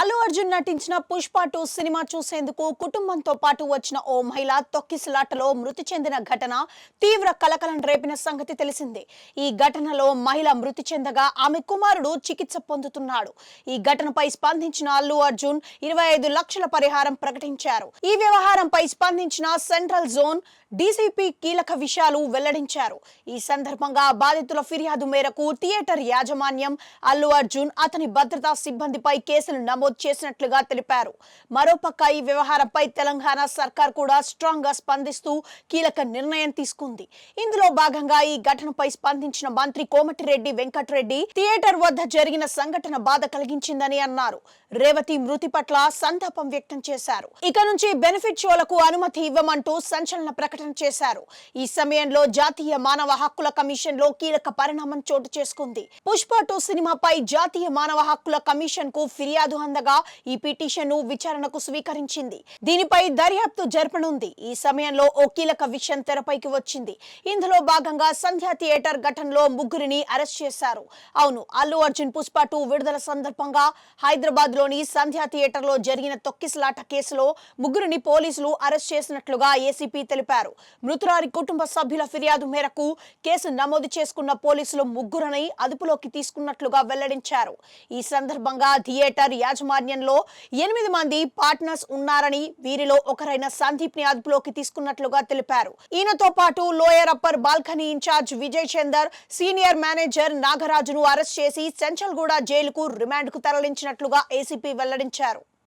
అల్లు అర్జున్ నటించిన పుష్ప 2 సినిమా చూసేందుకు కుటుంబంతో పాటు వచ్చిన ఓ మహిళ తొక్కిసలాటలో మృతి చెందిన ఘటన తీవ్ర కలకలం రేపిన సంగతి తెలిసిందే. ఈ ఘటనలో మహిళ మృతి చెందగా ఆమె కుమారుడు చికిత్స పొందుతున్నాడు. ఈ ఘటనపై స్పందించిన అల్లు అర్జున్ 25 లక్షల పరిహారం ప్రకటించారు. ఈ వ్యవహారంపై స్పందించిన సెంట్రల్ జోన్ డీసీపీ కీలక విషయాలు వెల్లడించారు. ఈ సందర్భంగా బాధితుల ఫిర్యాదు మేరకు థియేటర్ యాజమాన్యం అల్లు అర్జున్ అతని భద్రతా సిబ్బందిపై కేసులు నమోదు చేసినట్లుగా తెలిపారు. మరోపక్క ఈ వ్యవహారంపై తెలంగాణ సర్కార్ కూడా స్ట్రాంగ్ గా స్పందిస్తూ కీలక నిర్ణయం తీసుకుంది. ఇందులో భాగంగా ఈ ఘటనపై స్పందించిన మంత్రి కోమటిరెడ్డి వెంకటరెడ్డి థియేటర్ వద్ద జరిగిన సంఘటన బాధ కలిగించిందని అన్నారు. రేవతి మృతి పట్ల సంతాపం వ్యక్తం చేశారు. ఇక నుంచి బెనిఫిట్ షోలకు అనుమతి ఇవ్వమంటూ సంచలన ప్రకటన చేశారు. ఈ సమయంలో జాతీయ మానవ హక్కుల కమిషన్ లో కీలక పరిణామం చోటు చేసుకుంది. పుష్ప 2 సినిమాపై జాతీయ మానవ హక్కుల కమిషన్ కు ఫిర్యాదు అందగా ఈ పిటిషన్ ను విచారణకు స్వీకరించింది. దీనిపై దర్యాప్తు జరపనుంది. ఈ సమయంలో ఓ కీలక విషయం తెరపైకి వచ్చింది. ఇందులో భాగంగా సంధ్య థియేటర్ ఘటనలో ముగ్గురిని అరెస్ట్ చేశారు. అవును, అల్లు అర్జున్ పుష్ప 2 విడుదల సందర్భంగా హైదరాబాద్ లోని సంధ్య థియేటర్ లో జరిగిన తొక్కిసలాట కేసులో ముగ్గురిని పోలీసులు అరెస్ట్ చేసినట్లుగా ఏసీపీ తెలిపారు. మృతురాలి కుటుంబ సభ్యుల ఫిర్యాదు మేరకు కేసు నమోదు చేసుకున్న పోలీసులు ముగ్గురిని అదుపులోకి తీసుకున్నట్లుగా వెల్లడించారు. ఈ సందర్భంగా థియేటర్ యాజమాన్యంలో 8 మంది పార్ట్నర్స్ ఉన్నారని, వీరిలో ఒకరైన సందీప్ ని అదుపులోకి తీసుకున్నట్లుగా తెలిపారు. ఈయనతో పాటు lower upper balcony in charge Vijay Chandar, senior manager నాగరాజును అరెస్ట్ చేసి చెంచల్గూడ జైలుకు రిమాండ్ కు తరలించినట్లుగా ఏసీపీ వెల్లడించారు.